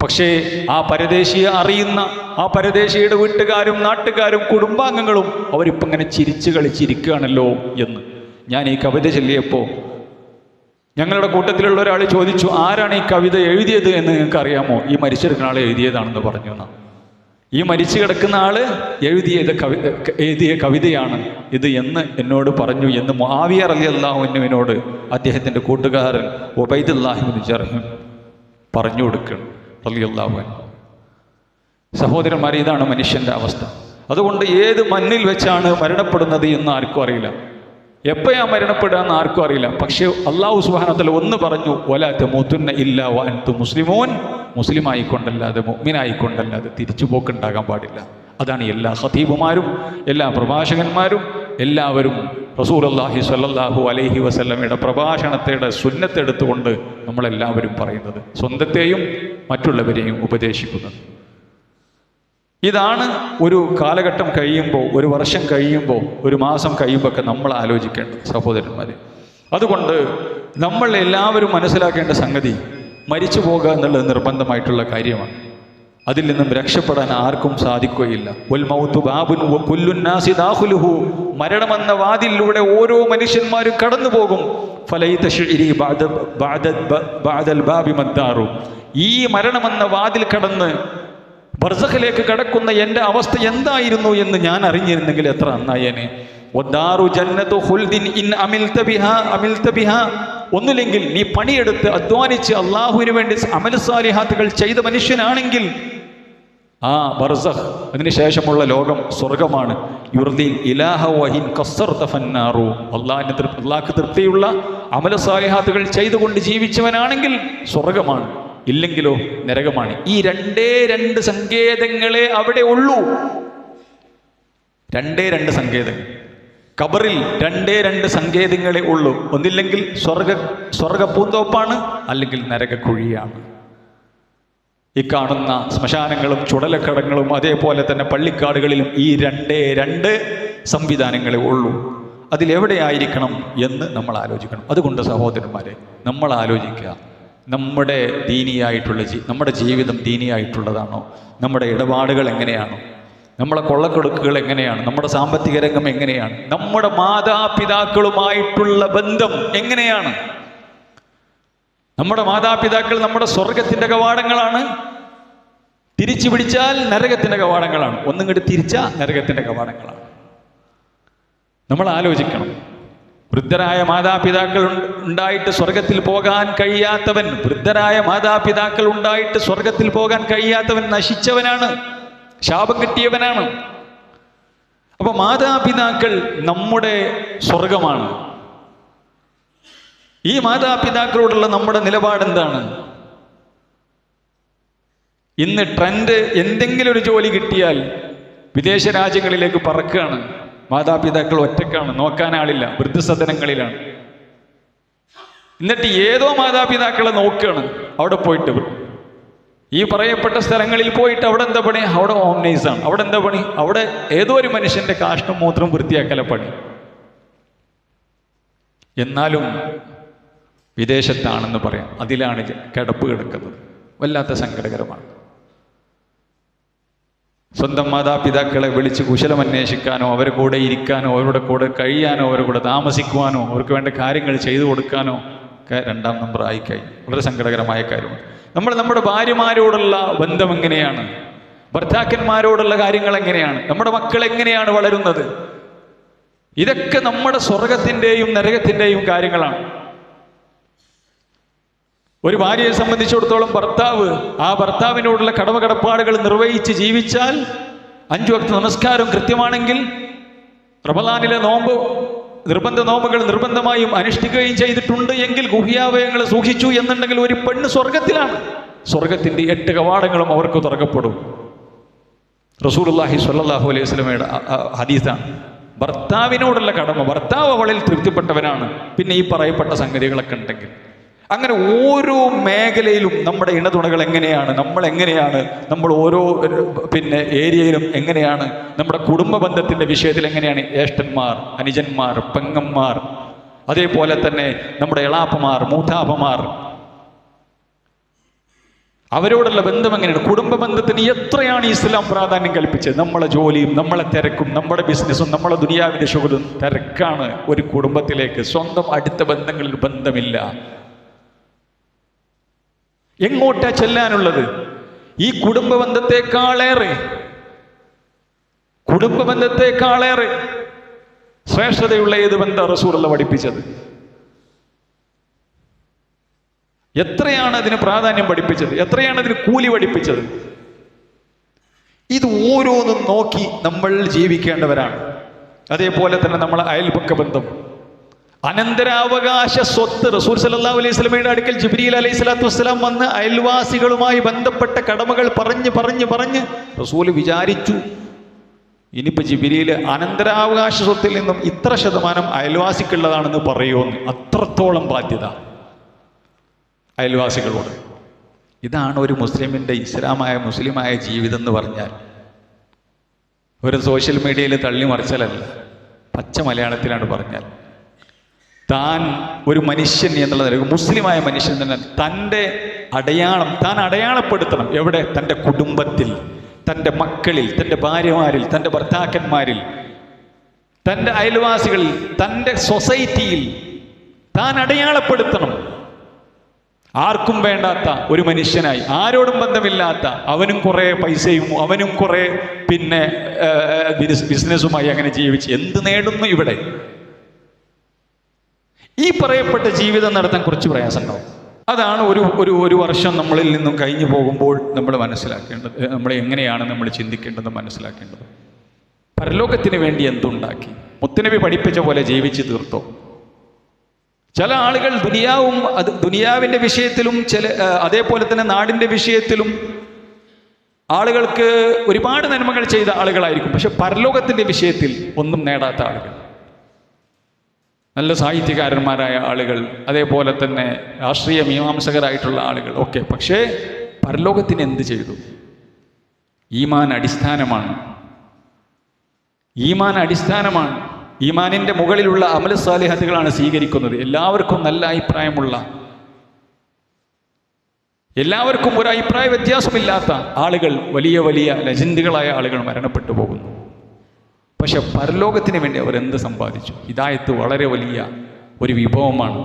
പക്ഷേ ആ പരദേശിയെ അറിയുന്ന ആ പരദേശിയുടെ വീട്ടുകാരും നാട്ടുകാരും കുടുംബാംഗങ്ങളും അവരിപ്പം ഇങ്ങനെ ചിരിച്ചു കളിച്ചിരിക്കുകയാണല്ലോ എന്ന് ഞാൻ ഈ കവിത ചൊല്ലിയപ്പോൾ ഞങ്ങളുടെ കൂട്ടത്തിലുള്ള ഒരാൾ ചോദിച്ചു, ആരാണ് ഈ കവിത എഴുതിയത് എന്ന് നിങ്ങൾക്ക് അറിയാമോ? ഈ മരിച്ചെടുക്കുന്ന ആൾ എഴുതിയതാണെന്ന് പറഞ്ഞു. ഈ മരിച്ചു കിടക്കുന്ന ആള് എഴുതിയ കവിതയാണ് ഇത് എന്ന് എന്നോട് പറഞ്ഞു എന്ന് മുആവിയ റളിയല്ലാഹു അൻഹുവിനോട് അദ്ദേഹത്തിൻ്റെ കൂട്ടുകാരൻ ഉബൈദുല്ലാഹി ഇബ്നു ജർഹം പറഞ്ഞു കൊടുക്കണം റളിയല്ലാഹു അൻഹു. സഹോദരന്മാരെ, ഇതാണ് മനുഷ്യൻ്റെ അവസ്ഥ. അതുകൊണ്ട് ഏത് മണ്ണിൽ വെച്ചാണ് മരണപ്പെടുന്നത് എന്ന് ആർക്കും അറിയില്ല, എപ്പോഴാ മരണപ്പെടുക എന്ന് ആർക്കും അറിയില്ല. പക്ഷേ അല്ലാഹു സുബ്ഹാനഹു വ തആല ഒന്ന് പറഞ്ഞു, വലാ തമൂതുന്ന ഇല്ലാ വഅൻതും മുസ്ലിമൂൻ, മുസ്ലിം ആയിക്കൊണ്ടല്ലാതെ മുഅ്മിനായിക്കൊണ്ടല്ലാതെ തിരിച്ചു പോക്കുണ്ടാകാൻ പാടില്ല. അതാണ് എല്ലാ ഖതീബുമാരും എല്ലാ പ്രഭാഷകന്മാരും എല്ലാവരും റസൂലുള്ളാഹി സ്വല്ലല്ലാഹു അലൈഹി വസല്ലമയുടെ പ്രഭാഷണത്തെ സുന്നത്തെടുത്തുകൊണ്ട് നമ്മളെല്ലാവരും പറയുന്നത്, സ്വന്തത്തെയും മറ്റുള്ളവരെയും ഉപദേശിക്കുന്നത്. ഇതാണ് ഒരു കാലഘട്ടം കഴിയുമ്പോൾ, ഒരു വർഷം കഴിയുമ്പോൾ, ഒരു മാസം കഴിയുമ്പോൾ ഒക്കെ നമ്മൾ ആലോചിക്കേണ്ടത് സഹോദരന്മാരെ. അതുകൊണ്ട് നമ്മൾ എല്ലാവരും മനസ്സിലാക്കേണ്ട സംഗതി, മരിച്ചു പോകുക എന്നുള്ളത് നിർബന്ധമായിട്ടുള്ള കാര്യമാണ്. അതിൽ നിന്നും രക്ഷപ്പെടാൻ ആർക്കും സാധിക്കുകയില്ല. വൽ മൗതു ബാബുൻ വകുല്ലു നാസി ദാഖിലുഹു, മരണമെന്ന വാതിലിലൂടെ ഓരോ മനുഷ്യന്മാരും കടന്നു പോകും. ഫലൈത ശിഇരി ബഅദൽ ബാബി മദ്ദാറു, ഈ മരണമെന്ന വാതിൽ കടന്ന് ബർസഖിലേക്ക് കടക്കുന്ന എൻ്റെ അവസ്ഥ എന്തായിരുന്നു എന്ന് ഞാൻ അറിഞ്ഞിരുന്നെങ്കിൽ എത്ര നന്നായേനെ. വദ്ദാറു ജന്നതു ഖുൽദിൻ ഇൻ അമിൽത ബിഹാ, ഒന്നുമില്ലെങ്കിൽ നീ പണിയെടുത്ത് അധ്വാനിച്ച് അള്ളാഹുവിന് വേണ്ടി അമൽ സാലിഹാത്തുകൾ ചെയ്ത മനുഷ്യനാണെങ്കിൽ ആ ബർസഖ്, അതിനുശേഷമുള്ള ലോകം സ്വർഗമാണ്. യുർദിൽ ഇലാഹ വഹിൻ കസ്സർത ഫന്നാറു, അള്ളാഹ്ക്ക് തൃപ്തിയുള്ള അമല സാലിഹാത്തുകൾ ചെയ്തുകൊണ്ട് ജീവിച്ചവനാണെങ്കിൽ സ്വർഗമാണ്, ഇല്ലെങ്കിലോ നരകമാണ്. ഈ രണ്ട് സങ്കേതങ്ങളെ അവിടെ ഉള്ളൂ. രണ്ട് സങ്കേതങ്ങൾ. ഖബറിൽ രണ്ട് സങ്കേതങ്ങളെ ഉള്ളൂ. ഒന്നില്ലെങ്കിൽ സ്വർഗ പൂന്തോപ്പാണ്, അല്ലെങ്കിൽ നരകക്കുഴിയാണ്. ഈ കാണുന്ന ശ്മശാനങ്ങളും ചുടലക്കടങ്ങളും അതേപോലെ തന്നെ പള്ളിക്കാടുകളിലും ഈ രണ്ട് സംവിധാനങ്ങളെ ഉള്ളൂ. അതിലെവിടെയായിരിക്കണം എന്ന് നമ്മൾ ആലോചിക്കണം. അതുകൊണ്ട് സഹോദരന്മാരെ, നമ്മൾ ആലോചിക്കുക, നമ്മുടെ ദീനിയായിട്ടുള്ള നമ്മുടെ ജീവിതം ദീനിയായിട്ടുള്ളതാണോ? നമ്മുടെ ഇടപാടുകൾ എങ്ങനെയാണോ? നമ്മളെ കൊള്ളക്കൊടുക്കുകൾ എങ്ങനെയാണ്? നമ്മുടെ സാമ്പത്തിക രംഗം എങ്ങനെയാണ്? നമ്മുടെ മാതാപിതാക്കളുമായിട്ടുള്ള ബന്ധം എങ്ങനെയാണ്? നമ്മുടെ മാതാപിതാക്കൾ നമ്മുടെ സ്വർഗത്തിൻ്റെ കവാടങ്ങളാണ്, തിരിച്ചു പിടിച്ചാൽ നരകത്തിൻ്റെ കവാടങ്ങളാണ്. ഒന്നിങ്ങോട്ട് തിരിച്ചാൽ നരകത്തിൻ്റെ കവാടങ്ങളാണ്. നമ്മൾ ആലോചിക്കണം. വൃദ്ധരായ മാതാപിതാക്കൾ ഉണ്ടായിട്ട് സ്വർഗത്തിൽ പോകാൻ കഴിയാത്തവൻ, വൃദ്ധരായ മാതാപിതാക്കൾ ഉണ്ടായിട്ട് സ്വർഗത്തിൽ പോകാൻ കഴിയാത്തവൻ നശിച്ചവനാണ്, ശാപം കിട്ടിയവനാണ്. അപ്പൊ മാതാപിതാക്കൾ നമ്മുടെ സ്വർഗമാണ്. ഈ മാതാപിതാക്കളോടുള്ള നമ്മുടെ നിലപാടെന്താണ്? ഇന്ന് ട്രെൻഡ് എന്തെങ്കിലും ഒരു ജോലി കിട്ടിയാൽ വിദേശ രാജ്യങ്ങളിലേക്ക് പറക്കുകയാണ്. മാതാപിതാക്കൾ ഒറ്റക്കാണ്, നോക്കാൻ ആളില്ല, വൃദ്ധസദനങ്ങളിലാണ്. എന്നിട്ട് ഏതോ മാതാപിതാക്കളെ നോക്കുകയാണ്. അവിടെ പോയിട്ട് ഈ പറയപ്പെട്ട സ്ഥലങ്ങളിൽ പോയിട്ട് അവിടെ എന്താ പണി? അവിടെ ഹോം നേഴ്സാണ്. അവിടെ എന്താ പണി? അവിടെ ഏതോ ഒരു മനുഷ്യന്റെ കാഷ്ടം മൂത്രം വൃത്തിയാക്കല പണി. എന്നാലും വിദേശത്താണെന്ന് പറയാം, അതിലാണ് കിടപ്പ് കിടക്കുന്നത്. വല്ലാത്ത സങ്കടകരമാണ്. സ്വന്തം മാതാപിതാക്കളെ വിളിച്ച് കുശലമന്വേഷിക്കാനോ അവരുടെ കൂടെ ഇരിക്കാനോ അവരുടെ കൂടെ കഴിയാനോ അവരുടെ കൂടെ താമസിക്കുവാനോ അവർക്ക് വേണ്ട കാര്യങ്ങൾ ചെയ്തു കൊടുക്കാനോ ഒക്കെ രണ്ടാം നമ്പർ ആയിക്കഴിഞ്ഞു. വളരെ സങ്കടകരമായ കാര്യമാണ്. നമ്മുടെ ഭാര്യമാരോടുള്ള ബന്ധം എങ്ങനെയാണ്? ഭർത്താക്കന്മാരോടുള്ള കാര്യങ്ങൾ എങ്ങനെയാണ്? നമ്മുടെ മക്കൾ എങ്ങനെയാണ് വളരുന്നത്? ഇതൊക്കെ നമ്മുടെ സ്വർഗത്തിൻ്റെയും നരകത്തിൻ്റെയും കാര്യങ്ങളാണ്. ഒരു ഭാര്യയെ സംബന്ധിച്ചിടത്തോളം ആ ഭർത്താവിനോടുള്ള കടമകടപ്പാടുകൾ നിർവഹിച്ച് ജീവിച്ചാൽ, 5 വക്ത നമസ്കാരം കൃത്യമാണെങ്കിൽ, റമളാനിലെ നിർബന്ധ നോമ്പുകൾ നിർബന്ധമായും അനുഷ്ഠിക്കുകയും ചെയ്തിട്ടുണ്ട് എങ്കിൽ, ഗുഹ്യാവയങ്ങൾ സൂക്ഷിച്ചു എന്നുണ്ടെങ്കിൽ ഒരു പെണ്ണ് സ്വർഗത്തിലാണ്. സ്വർഗത്തിൻ്റെ 8 കവാടങ്ങളും അവർക്ക് തുറക്കപ്പെടും. റസൂലുള്ളാഹി സ്വല്ലല്ലാഹു അലൈഹി വസല്ലമയുടെ ഹദീസാണ്. ഭർത്താവിനോടുള്ള കടമ, ഭർത്താവ് അവളിൽ തൃപ്തിപ്പെട്ടവനാണ്, പിന്നെ ഈ പറയപ്പെട്ട സംഗതികളൊക്കെ ഉണ്ടെങ്കിൽ. അങ്ങനെ ഓരോ മേഖലയിലും നമ്മുടെ ഇണതുണകൾ എങ്ങനെയാണ്, നമ്മൾ ഓരോ ഏരിയയിലും എങ്ങനെയാണ്, നമ്മുടെ കുടുംബ ബന്ധത്തിൻ്റെ വിഷയത്തിൽ എങ്ങനെയാണ് ജ്യേഷ്ഠന്മാർ, അനുജന്മാർ, പെങ്ങന്മാർ, അതേപോലെ തന്നെ നമ്മുടെ എളാപ്പമാർ, മൂത്താപ്പമാർ, അവരോടുള്ള ബന്ധം എങ്ങനെയാണ്? കുടുംബ ബന്ധത്തിന് എത്രയാണ് ഇസ്ലാം പ്രാധാന്യം കൽപ്പിച്ചത്? നമ്മളെ ജോലിയും നമ്മളെ തിരക്കും നമ്മുടെ ബിസിനസ്സും നമ്മളെ ദുനിയാവിൻ്റെ ശുഗലും തിരക്കാണ് ഒരു കുടുംബത്തിലേക്ക്. സ്വന്തം അടുത്ത ബന്ധങ്ങളിൽ ബന്ധമില്ല. എങ്ങോട്ടാ ചെല്ലാനുള്ളത്? ഈ കുടുംബ ബന്ധത്തെക്കാളേറെ ശ്രേഷ്ഠതയുള്ള ഏത് ബന്ധം റസൂലുള്ള പഠിപ്പിച്ചത്? എത്രയാണ് അതിന് പ്രാധാന്യം പഠിപ്പിച്ചത്? എത്രയാണ് അതിന് കൂലി പഠിപ്പിച്ചത്? ഇത് ഓരോന്നും നോക്കി നമ്മൾ ജീവിക്കേണ്ടവരാണ്. അതേപോലെ തന്നെ നമ്മളെ അയൽപക്ക ബന്ധം, അനന്തരാവകാശ സ്വത്ത്. റസൂൽ സല്ലല്ലാഹു അലൈഹി വസല്ലമയുടെ അടുക്കൽ ജിബ്രീൽ അലൈഹി സ്വലാത്തു വസ്സലാം വന്ന് അയൽവാസികളുമായി ബന്ധപ്പെട്ട കടമകൾ പറഞ്ഞ് റസൂൽ വിചാരിച്ചു, ഇനിയിപ്പോൾ ജിബ്രീൽ അനന്തരാവകാശ സ്വത്തിൽ നിന്നും ഇത്ര ശതമാനം അയൽവാസിക്കുള്ളതാണെന്ന് പറയുമെന്ന്. അത്രത്തോളം ബാധ്യത അയൽവാസികളോട്. ഇതാണ് ഒരു മുസ്ലിമിൻ്റെ മുസ്ലിമായ ജീവിതം എന്ന് പറഞ്ഞാൽ. ഒരു സോഷ്യൽ മീഡിയയിൽ തള്ളിമറിച്ചാലല്ല, പച്ച മലയാളത്തിലാണ് പറഞ്ഞാൽ. താൻ ഒരു മനുഷ്യൻ എന്നുള്ള നിലയ്ക്ക്, മുസ്ലിമായ മനുഷ്യൻ തന്നെ തൻ്റെ താൻ അടയാളപ്പെടുത്തണം. എവിടെ? തൻ്റെ കുടുംബത്തിൽ, തൻ്റെ മക്കളിൽ, തൻ്റെ ഭാര്യമാരിൽ, തൻ്റെ ഭർത്താക്കന്മാരിൽ, തൻ്റെ അയൽവാസികളിൽ, തൻ്റെ സൊസൈറ്റിയിൽ താൻ അടയാളപ്പെടുത്തണം. ആർക്കും വേണ്ടാത്ത ഒരു മനുഷ്യനായി, ആരോടും ബന്ധമില്ലാത്ത, അവനും കുറേ പൈസയും അവനും കുറേ ബിസിനസ്സുമായി അങ്ങനെ ജീവിച്ച് എന്ത് നേടുന്നു ഇവിടെ? ഈ പറയപ്പെട്ട ജീവിതം നടത്താൻ കുറച്ച് പ്രയാസമുണ്ടാവും. അതാണ് ഒരു വർഷം നമ്മളിൽ നിന്നും കഴിഞ്ഞു പോകുമ്പോൾ നമ്മൾ മനസ്സിലാക്കേണ്ടത്, നമ്മൾ എങ്ങനെയാണ് നമ്മൾ ചിന്തിക്കേണ്ടത് മനസ്സിലാക്കേണ്ടത്. പരലോകത്തിന് വേണ്ടി എന്തുണ്ടാക്കി? മുത്തുനബി പഠിപ്പിച്ച പോലെ ജീവിച്ച് തീർത്തോ? ചില ആളുകൾ ദുനിയാവിൻ്റെ വിഷയത്തിലും അതേപോലെ തന്നെ നാടിൻ്റെ വിഷയത്തിലും ആളുകൾക്ക് ഒരുപാട് നന്മകൾ ചെയ്ത ആളുകളായിരിക്കും. പക്ഷെ പരലോകത്തിൻ്റെ വിഷയത്തിൽ ഒന്നും നേടാത്ത ആളുകൾ, നല്ല സാഹിത്യകാരന്മാരായ ആളുകൾ, അതേപോലെ തന്നെ രാഷ്ട്രീയ മീമാംസകരായിട്ടുള്ള ആളുകൾ ഒക്കെ. പക്ഷേ പരലോകത്തിന് എന്ത് ചെയ്തു? ഈമാൻ അടിസ്ഥാനമാണ്. ഈമാൻ അടിസ്ഥാനമാണ്. ഈമാനിൻ്റെ മുകളിലുള്ള അമൽ സാലിഹത്തുകളാണ് സ്വീകരിക്കുന്നത്. എല്ലാവർക്കും നല്ല അഭിപ്രായമുള്ള, എല്ലാവർക്കും ഒരു അഭിപ്രായ വ്യത്യാസമില്ലാത്ത ആളുകൾ, വലിയ വലിയ ലെജൻഡുകളായ ആളുകൾ മരണപ്പെട്ടു പോകുന്നു. പക്ഷെ പരലോകത്തിന് വേണ്ടി അവർ എന്ത് സമ്പാദിച്ചു? ഹിദായത്ത് വളരെ വലിയ ഒരു വിഭവമാണ്.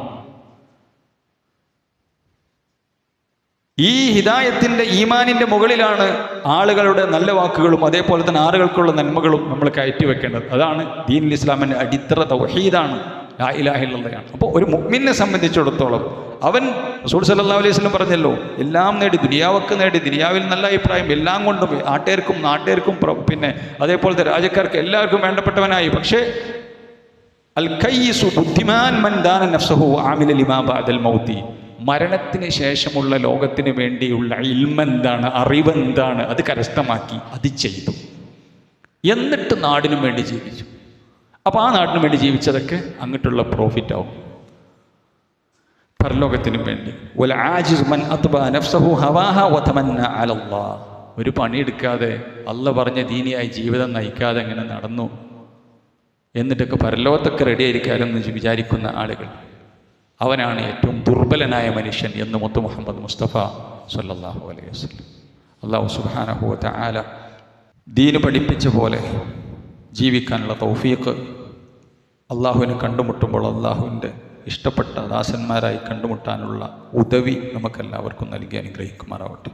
ഈ ഹിദായത്തിൻ്റെ ഈമാനിൻ്റെ മുകളിലാണ് ആളുകളുടെ നല്ല വാക്കുകളും അതേപോലെ തന്നെ ആളുകൾക്കുള്ള നന്മകളും നമ്മൾ കയറ്റി വെക്കേണ്ടത്. അതാണ് ദീനുൽ ഇസ്ലാമിൻ്റെ അടിത്തറ തൗഹീദാണ്, ലാ ഇലാഹ ഇല്ലല്ലാഹ്. അപ്പോൾ ഒരു മുഅ്മിനെ സംബന്ധിച്ചിടത്തോളം അവൻ റസൂൽ സല്ലല്ലാഹു അലൈഹി വസല്ലം പറഞ്ഞല്ലോ, എല്ലാം നേടി, ദുനിയാവൊക്കെ നേടി, ദുനിയാവിൽ നല്ല അഭിപ്രായം, എല്ലാം കൊണ്ടും നാട്ടുകാർക്കും പിന്നെ അതേപോലത്തെ രാജ്യക്കാർക്ക് എല്ലാവർക്കും വേണ്ടപ്പെട്ടവനായി. പക്ഷേ അൽ കയ്യിസു ബുദ്ധിമാൻ മൻ ദാന നഫ്സഹു ആമില ലിമാ ബഅദൽ മൗതി. മരണത്തിന് ശേഷമുള്ള ലോകത്തിന് വേണ്ടിയുള്ള ഇൽമെന്താണ്, അറിവെന്താണ്, അത് കരസ്ഥമാക്കി അത് ചെയ്തു. എന്നിട്ട് നാടിനും വേണ്ടി ജീവിച്ചു. അപ്പോൾ ആ നാടിന് വേണ്ടി ജീവിച്ചതൊക്കെ അങ്ങോട്ടുള്ള പ്രോഫിറ്റ് ആവും, പരലോകത്തിനും വേണ്ടി. ഒരു പണിയെടുക്കാതെ അള്ള പറഞ്ഞ ദീനിയായി ജീവിതം നയിക്കാതെ അങ്ങനെ നടന്നു എന്നിട്ടൊക്കെ പരലോകത്തൊക്കെ റെഡി ആയിരിക്കാമെന്ന് വിചാരിക്കുന്ന ആളുകൾ, അവനാണ് ഏറ്റവും ദുർബലനായ മനുഷ്യൻ എന്ന് മുത്തു മുഹമ്മദ് മുസ്തഫ സല്ലല്ലാഹു അലൈഹി വസല്ലം. അല്ലാഹു സുബ്ഹാനഹു വ തആല ദീന് പഠിപ്പിച്ച പോലെ ജീവിക്കാനുള്ള തൗഫീഖ്, അള്ളാഹുവിനെ കണ്ടുമുട്ടുമ്പോൾ അള്ളാഹുവിൻ്റെ ഇഷ്ടപ്പെട്ട ദാസന്മാരായി കണ്ടുമുട്ടാനുള്ള ഉദവി നമുക്കെല്ലാവർക്കും നൽകി അനുഗ്രഹിക്കുമാറാവട്ടെ.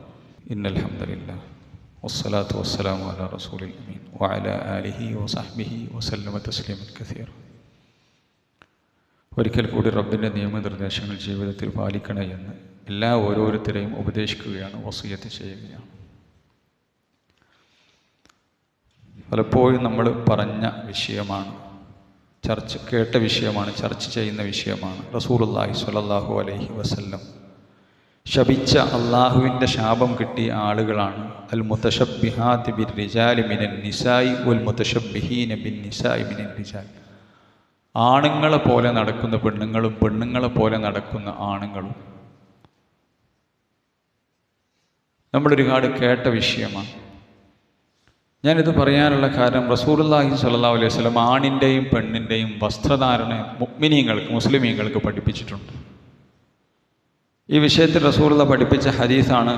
ഇന്നൽ ഹംദുലില്ലാഹ് വസ്സലാത്തു വസ്സലാമു അലാ റസൂലിൽ അമീൻ വഅലാ ആലിഹി വസഹ്ബിഹി വസല്ലമ തസ്ലീമൻ കസീറ. ഒരിക്കൽ കൂടി റബ്ബിൻ്റെ നിയമനിർദ്ദേശങ്ങൾ ജീവിതത്തിൽ പാലിക്കണേ എന്ന് ഓരോരുത്തരെയും ഉപദേശിക്കുകയാണ്, വസിയത്ത് ചെയ്യുകയാണ്. പലപ്പോഴും നമ്മൾ പറഞ്ഞ വിഷയമാണ്, കേട്ട വിഷയമാണ്, ചർച്ച ചെയ്യുന്ന വിഷയമാണ്. റസൂലുള്ളാഹി സ്വല്ലല്ലാഹു അലൈഹി വസല്ലം ശപിച്ച, അള്ളാഹുവിൻ്റെ ശാപം കിട്ടിയ ആളുകളാണ് അൽ മുതശബ്ബിഹാത്തി ബിർ റിജാലി മിനൻ നിസായി വൽ മുതശബ്ബിഹീന ബിൻ നിസായി മിനൻ റിജാൽ. ആണുങ്ങളെ പോലെ നടക്കുന്ന പെണ്ണുങ്ങളും പെണ്ണുങ്ങളെ പോലെ നടക്കുന്ന ആണുങ്ങളും. നമ്മളൊരുപാട് കേട്ട വിഷയമാണ്. ഞാനിത് പറയാനുള്ള കാരണം, റസൂലുള്ളാഹി സ്വല്ലല്ലാഹു അലൈഹി വസല്ലം ആണിൻ്റെയും പെണ്ണിൻ്റെയും വസ്ത്രധാരണ മുസ്ലിമീങ്ങൾക്ക് പഠിപ്പിച്ചിട്ടുണ്ട്. ഈ വിഷയത്തിൽ റസൂലുള്ള പഠിപ്പിച്ച ഹദീസാണ്,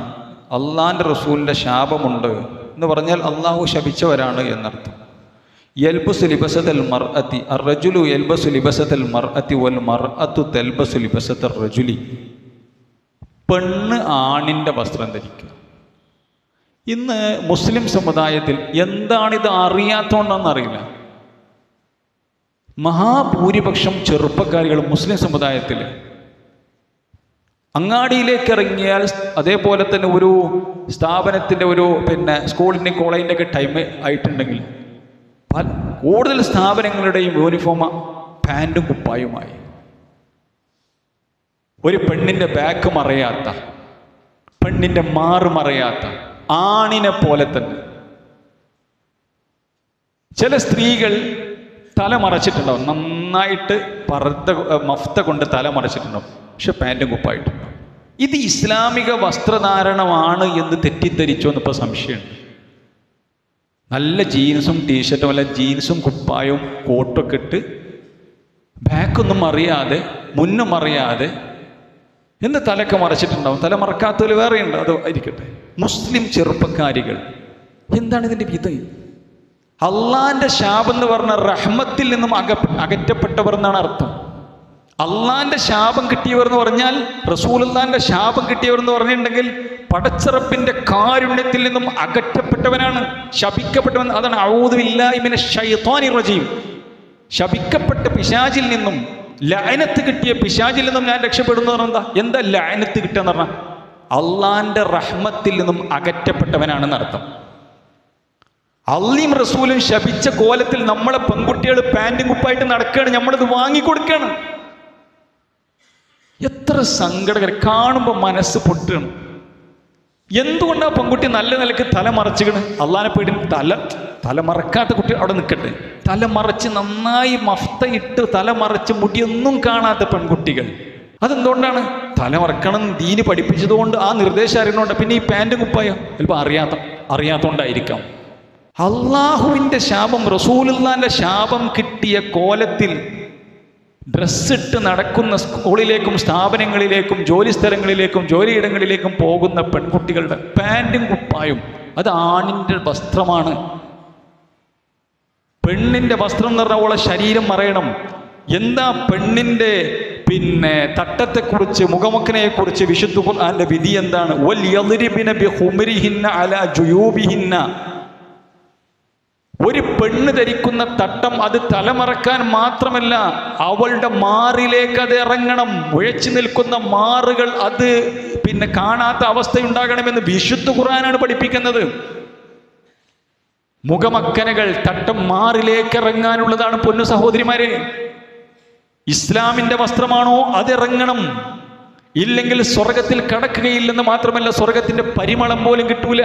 അള്ളാൻ്റെ റസൂലിൻ്റെ ശാപമുണ്ട് എന്ന് പറഞ്ഞാൽ അള്ളാഹു ശപിച്ചവരാണ് എന്നർത്ഥം. യൽബസു ലിബസതൽ മർഅത്തി അർറജുലു യൽബസു ലിബസതൽ മർഅത്തി വൽ മർഅത്തു തൽബസു ലിബസതർ റജുലി. പെണ്ണ് ആണിൻ്റെ വസ്ത്രം ധരിക്കുക. ഇന്ന് മുസ്ലിം സമുദായത്തിൽ എന്താണിത് അറിയാത്തതുകൊണ്ടെന്നറിയില്ല, മഹാഭൂരിപക്ഷം ചെറുപ്പക്കാരികൾ മുസ്ലിം സമുദായത്തിൽ അങ്ങാടിയിലേക്ക് ഇറങ്ങിയാൽ, അതേപോലെ തന്നെ ഒരു സ്ഥാപനത്തിൻ്റെ സ്കൂളിൻ്റെ കോളേജിൻ്റെ ഒക്കെ ടൈം ആയിട്ടുണ്ടെങ്കിൽ കൂടുതൽ സ്ഥാപനങ്ങളുടെയും യൂണിഫോം പാൻറ്റും കുപ്പായുമായി. ഒരു പെണ്ണിൻ്റെ ബാക്ക് മറയാത്ത, പെണ്ണിൻ്റെ മാറ് മറയാത്ത, ആണിനെ പോലെ തന്നെ. ചില സ്ത്രീകൾ തല മറച്ചിട്ടുണ്ടാവും, നന്നായിട്ട് മഫ്ത കൊണ്ട് തല മറച്ചിട്ടുണ്ടാവും, പക്ഷെ പാൻറ്റും കുപ്പായിട്ടുണ്ടാവും. ഇത് ഇസ്ലാമിക വസ്ത്രധാരണമാണ് എന്ന് തെറ്റിദ്ധരിച്ചോ എന്നിപ്പോൾ സംശയമുണ്ട്. നല്ല ജീൻസും ടീഷർട്ടും, അല്ല ജീൻസും കുപ്പായവും കോട്ടൊക്കെ ഇട്ട് ബാക്കൊന്നും അറിയാതെ മുന്നും അറിയാതെ എന്ന് തലയൊക്കെ മറച്ചിട്ടുണ്ടാവും. തല മറക്കാത്തവർ വേറെയുണ്ട്, അത് ആയിരിക്കട്ടെ. മുസ്ലിം ചെറുപ്പക്കാരികൾ, എന്താണ് ഇതിൻ്റെ വിധം? അള്ളാന്റെ ശാപം എന്ന് പറഞ്ഞ റഹ്മത്തിൽ നിന്നും അകറ്റപ്പെട്ടവർ എന്നാണ് അർത്ഥം. അള്ളാന്റെ ശാപം കിട്ടിയവർ എന്ന് പറഞ്ഞാൽ, റസൂലുള്ളാന്റെ ശാപം കിട്ടിയവർ എന്ന് പറഞ്ഞിട്ടുണ്ടെങ്കിൽ പടച്ചറപ്പിന്റെ കാരുണ്യത്തിൽ നിന്നും അകറ്റപ്പെട്ടവനാണ്, ശപിക്കപ്പെട്ടവൻ. അതാണ് അഊദു ബില്ലാഹി മിനശ് ശൈത്വാനിർ റജീം. ശപിക്കപ്പെട്ട പിശാചിൽ നിന്നും, ലഅനത്ത് കിട്ടിയ പിശാചിൽ നിന്നും ഞാൻ രക്ഷപ്പെടുന്നു. എന്താ ലഅനത്ത് കിട്ടുക എന്ന് പറഞ്ഞാൽ? അള്ളാന്റെ റഹ്മത്തിൽ നിന്നും അകറ്റപ്പെട്ടവനാണെന്ന് അർത്ഥം. അള്ളയും റസൂലും ശപിച്ച കോലത്തിൽ നമ്മളെ പെൺകുട്ടികൾ പാൻറ്റും കുപ്പായിട്ട് നടക്കുകയാണ്, നമ്മളത് വാങ്ങിക്കൊടുക്കുകയാണ്. എത്ര സങ്കടകരം, കാണുമ്പോൾ മനസ്സ് പൊട്ടുകയാണ്. എന്തുകൊണ്ടാണ് പെൺകുട്ടി നല്ല നിലക്ക് തല മറച്ചിക്കണ്? അള്ളാനെ പേടി തല മറക്കാത്ത കുട്ടി അവിടെ നിൽക്കട്ടെ. തല മറച്ച് നന്നായി മഫ്ത ഇട്ട് തല മറച്ച് മുടിയൊന്നും കാണാത്ത പെൺകുട്ടികൾ. അതെന്തുകൊണ്ടാണ്? തല മറക്കണം ദീന് പഠിപ്പിച്ചതുകൊണ്ട്, ആ നിർദ്ദേശം അറിയണോണ്ട്. പിന്നെ ഈ പാൻറ്റും കുപ്പായോ ചിലപ്പോൾ അറിയാത്തോണ്ടായിരിക്കാം. അള്ളാഹുവിൻ്റെ ശാപം, റസൂലുള്ളാന്റെ ശാപം കിട്ടിയ കോലത്തിൽ ഡ്രസ്സിട്ട് നടക്കുന്ന സ്കൂളിലേക്കും സ്ഥാപനങ്ങളിലേക്കും ജോലി സ്ഥലങ്ങളിലേക്കും ജോലിയിടങ്ങളിലേക്കും പോകുന്ന പെൺകുട്ടികളുടെ പാൻറ്റും കുപ്പായും അത് ആണിൻ്റെ വസ്ത്രമാണ്. പെണ്ണിൻ്റെ വസ്ത്രം എന്ന് പറഞ്ഞാൽ അവളെ ശരീരം മറയണം. എന്താ പെണ്ണിൻ്റെ തട്ടത്തെക്കുറിച്ച്, മുഖമക്കനെക്കുറിച്ച് വിശുദ്ധ ഖുർആന്റെ വിധി എന്താണ്? വൽയദ്രിബിന ബിഖുമരിഹിന്ന അലാ ജുയൂബിഹിന്ന. ഒരു പെണ്ണ് ധരിക്കുന്ന തട്ടം അത് തലമറക്കാൻ മാത്രമല്ല, അവളുടെ മാറിലേക്ക് അത് ഇറങ്ങണം. മുഴച്ചു നിൽക്കുന്ന മാറുകൾ അത് കാണാത്ത അവസ്ഥയുണ്ടാകണമെന്ന് വിശുദ്ധ ഖുർആനാണ് പഠിപ്പിക്കുന്നത്. മുഖമക്കനകൾ തട്ടം മാറിലേക്ക് ഇറങ്ങാനുള്ളതാണ് പൊന്നു സഹോദരിമാരെ. ഇസ്ലാമിന്റെ വസ്ത്രമാണോ അതിറങ്ങണം. ഇല്ലെങ്കിൽ സ്വർഗത്തിൽ കടക്കുകയില്ലെന്ന് മാത്രമല്ല, സ്വർഗത്തിന്റെ പരിമളം പോലും കിട്ടൂല.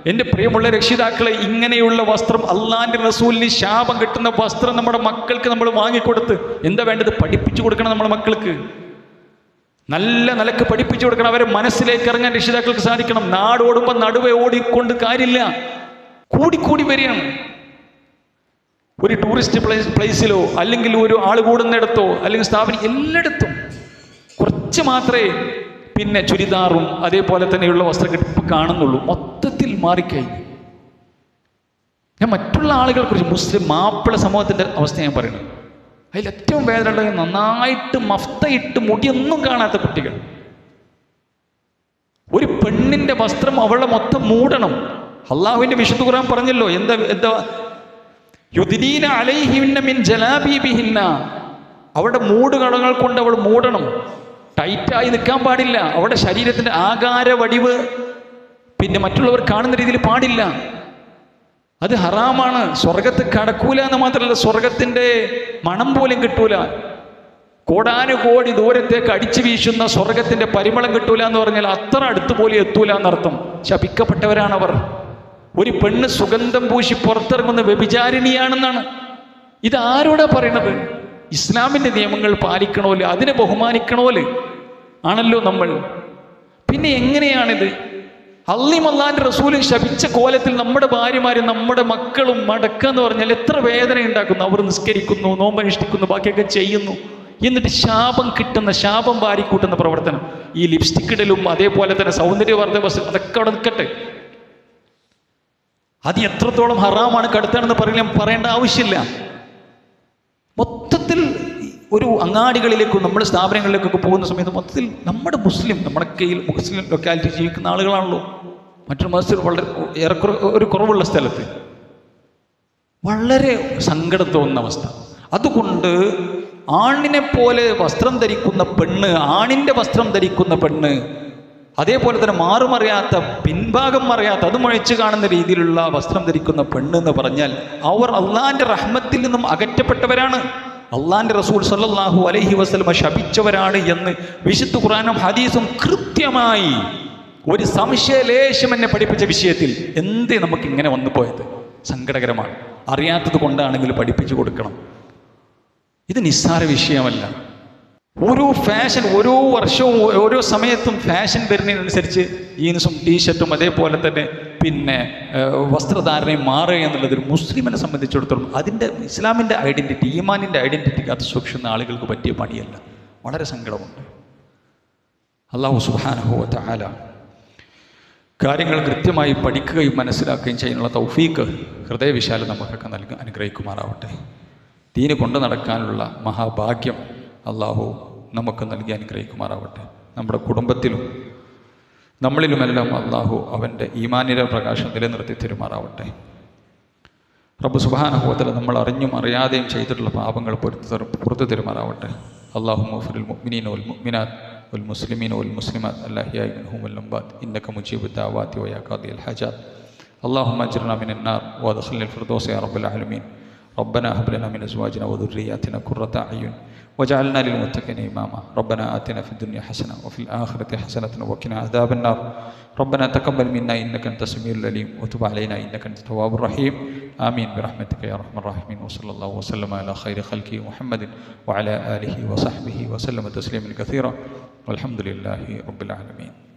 എൻ്റെ പ്രിയമുള്ള രക്ഷിതാക്കളെ, ഇങ്ങനെയുള്ള വസ്ത്രം, അള്ളാന്റെ റസൂലിന് ശാപം കിട്ടുന്ന വസ്ത്രം നമ്മുടെ മക്കൾക്ക് നമ്മൾ വാങ്ങിക്കൊടുത്ത് എന്താ വേണ്ടത്? പഠിപ്പിച്ചു കൊടുക്കണം. നമ്മുടെ മക്കൾക്ക് നല്ല നിലക്ക് പഠിപ്പിച്ചു കൊടുക്കണം. അവരെ മനസ്സിലേക്ക് ഇറങ്ങാൻ രക്ഷിതാക്കൾക്ക് സാധിക്കണം. നാടോടുമ്പോൾ നടുവെ ഓടിക്കൊണ്ട് കാര്യമില്ല, കൂടിക്കൂടി വരികയാണ്. ഒരു ടൂറിസ്റ്റ് പ്ലേസിലോ അല്ലെങ്കിൽ ഒരു ആൾ കൂടുന്നിടത്തോ അല്ലെങ്കിൽ സ്ഥാപനം എല്ലായിടത്തും കുറച്ച് മാത്രമേ ചുരിദാറും അതേപോലെ തന്നെയുള്ള വസ്ത്രം ഇപ്പം കാണുന്നുള്ളൂ. മൊത്തത്തിൽ മാറിക്കഴിഞ്ഞു. ഞാൻ മറ്റുള്ള ആളുകളെ കുറിച്ച്, മുസ്ലിം മാപ്പിള സമൂഹത്തിൻ്റെ അവസ്ഥ ഞാൻ പറയുന്നത്. അതിലേറ്റവും വേദനയുള്ളത് നന്നായിട്ട് മഫ്തയിട്ട് മുടിയൊന്നും കാണാത്ത കുട്ടികൾ. ഒരു പെണ്ണിൻ്റെ വസ്ത്രം അവളെ മൊത്തം മൂടണം. അള്ളാഹുവിൻ്റെ വിശുദ്ധ ഖുർആൻ പറഞ്ഞല്ലോ, എന്താ യുദ്നീന അലൈഹിന്ന മിൻ ജലാബീബിഹിന്ന. അവളുടെ മൂടുകടകൾ കൊണ്ട് അവൾ മൂടണം. ടൈറ്റായി നിൽക്കാൻ പാടില്ല. അവളുടെ ശരീരത്തിൻ്റെ ആകാര വടിവ് മറ്റുള്ളവർ കാണുന്ന രീതിയിൽ പാടില്ല. അത് ഹറാമാണ്. സ്വർഗത്ത് കടക്കൂല എന്ന് മാത്രമല്ല, സ്വർഗത്തിൻ്റെ മണം പോലും കിട്ടൂല. കോടാനുകോടി ദൂരത്തേക്ക് അടിച്ചു വീശുന്ന സ്വർഗത്തിൻ്റെ പരിമളം കിട്ടൂല എന്ന് പറഞ്ഞാൽ അത്ര അടുത്ത് പോലും എത്തൂല എന്നർത്ഥം. ശപിക്കപ്പെട്ടവരാണവർ. ഒരു പെണ്ണ് സുഗന്ധം പൂശി പുറത്തിറങ്ങുന്ന വ്യഭിചാരിണിയാണെന്നാണ്. ഇതാരോടാ പറയണത്? ഇസ്ലാമിൻ്റെ നിയമങ്ങൾ പാലിക്കണോല്, അതിനെ ബഹുമാനിക്കണോല് ആണല്ലോ നമ്മൾ. പിന്നെ എങ്ങനെയാണിത്? അള്ളാന്റെ റസൂലും ശപിച്ച കോലത്തിൽ നമ്മുടെ ഭാര്യമാരും നമ്മുടെ മക്കളും മടക്കാന്ന് പറഞ്ഞാൽ എത്ര വേദന ഉണ്ടാക്കുന്നു. അവർ നിസ്കരിക്കുന്നു, നോമ്പനുഷ്ഠിക്കുന്നു, ബാക്കിയൊക്കെ ചെയ്യുന്നു. എന്നിട്ട് ശാപം കിട്ടുന്ന, ശാപം വാരിക്കൂട്ടുന്ന പ്രവർത്തനം, ഈ ലിപ്സ്റ്റിക് ഇടലും അതേപോലെ തന്നെ സൗന്ദര്യവർദ്ധക വസ്തു, അതൊക്കെ അവിടെ നിൽക്കട്ടെ. അത് എത്രത്തോളം ഹറാമാണ്, കടുത്താണെന്ന് പറയേണ്ട ആവശ്യമില്ല. മൊത്തത്തിൽ ഒരു അങ്ങാടികളിലേക്കും നമ്മുടെ സ്ഥാപനങ്ങളിലേക്കൊക്കെ പോകുന്ന സമയത്ത് മൊത്തത്തിൽ നമ്മുടെ മുസ്ലിം ലൊക്കാലിറ്റി ജീവിക്കുന്ന ആളുകളാണല്ലോ. മറ്റൊരു മതത്തിൽ വളരെ ഏറെക്കുറെ ഒരു കുറവുള്ള സ്ഥലത്ത് വളരെ സങ്കടം തോന്നുന്ന അവസ്ഥ. അതുകൊണ്ട് ആണിനെ പോലെ വസ്ത്രം ധരിക്കുന്ന പെണ്ണ്, ആണിൻ്റെ വസ്ത്രം ധരിക്കുന്ന പെണ്ണ്, അതേപോലെ തന്നെ മാറുമറിയാത്ത, പിൻഭാഗം മറിയാത്ത, അത് മുഴച്ചു കാണുന്ന രീതിയിലുള്ള വസ്ത്രം ധരിക്കുന്ന പെണ്ണ് എന്ന് പറഞ്ഞാൽ അവർ അള്ളാന്റെ റഹ്മത്തിൽ നിന്നും അകറ്റപ്പെട്ടവരാണ്. അള്ളാന്റെ റസൂൽ സല്ലല്ലാഹു അലൈഹി വസല്ലമ ശപിച്ചവരാണ് എന്ന് വിശുദ്ധ ഖുർആനും ഹദീസും കൃത്യമായി ഒരു സംശയലേശം എന്നെ പഠിപ്പിച്ച വിഷയത്തിൽ എന്തേ നമുക്ക് ഇങ്ങനെ വന്നു പോയത്? സങ്കടകരമാണ്. അറിയാത്തത് കൊണ്ടാണെങ്കിൽ പഠിപ്പിച്ചു കൊടുക്കണം. ഇത് നിസ്സാര വിഷയമല്ല. ഓരോ ഫാഷൻ, ഓരോ വർഷവും ഓരോ സമയത്തും ഫാഷൻ വരുന്നതിനനുസരിച്ച് ജീൻസും ടീഷർട്ടും അതേപോലെ തന്നെ വസ്ത്രധാരണയും മാറുക എന്നുള്ളത് ഒരു മുസ്ലിമിനെ സംബന്ധിച്ചിടത്തോളം അതിൻ്റെ ഇസ്ലാമിൻ്റെ ഐഡൻറ്റിറ്റി, ഈമാനിൻ്റെ ഐഡൻറ്റിറ്റി കാത്തു സൂക്ഷിക്കുന്ന ആളുകൾക്ക് പറ്റിയ പണിയല്ല. വളരെ സങ്കടമുണ്ട്. അല്ലാഹു സുബ്ഹാനഹു വ തആല കാര്യങ്ങൾ കൃത്യമായി പഠിക്കുകയും മനസ്സിലാക്കുകയും ചെയ്യാനുള്ള തൗഫീഖ്, ഹൃദയവിശാലം നമുക്കൊക്കെ അനുഗ്രഹിക്കുമാറാവട്ടെ. ദീന് കൊണ്ടു നടക്കാനുള്ള മഹാഭാഗ്യം അള്ളാഹു നമുക്ക് നൽകി അനുഗ്രഹിക്കുമാറാവട്ടെ. നമ്മുടെ കുടുംബത്തിലും നമ്മളിലുമെല്ലാം അള്ളാഹു അവൻ്റെ ഈമാനിലെ പ്രകാശം നിലനിർത്തി തരുമാറാവട്ടെ. റബ്ബ് സുബ്ഹാനഹു വ തആല നമ്മൾ അറിഞ്ഞും അറിയാതെയും ചെയ്തിട്ടുള്ള പാപങ്ങൾ പുറത്തു തരുമാറാവട്ടെ. അല്ലാഹുമ്മ ഗ്ഫിറിൽ മുഅ്മിനീന വൽ മുഅ്മിനാത്ത് വൽ മുസ്ലിമീന വൽ മുസ്ലിമാത്ത് അല്ലാഹിയായി മിൻഹും വൽ അംവാത്ത് ഇന്നക മുജീബുദ് ദഅവാതി വ യാ ഖാദിയൽ ഹജാത്ത്. അല്ലാഹുമ്മ അജ്ർനാ മിനൻ നാർ വഅദ്ഖിൽനൽ ഫിർദൗസ യാ റബ്ബൽ ആലമീൻ. ربنا هب لنا من أزواجنا وذرياتنا قرة أعين وجعلنا للمتقين إماما ربنا آتنا في الدنيا حسنة وفي الآخرة حسنة وقنا عذاب النار ربنا تقبل منا إنك أنت السميع العليم وتب علينا إنك أنت التواب الرحيم آمين برحمتك يا أرحم الراحمين وصلى الله وسلم على خير خلقه محمد وعلى آله وصحبه وسلم تسليما كثيرا والحمد لله رب العالمين.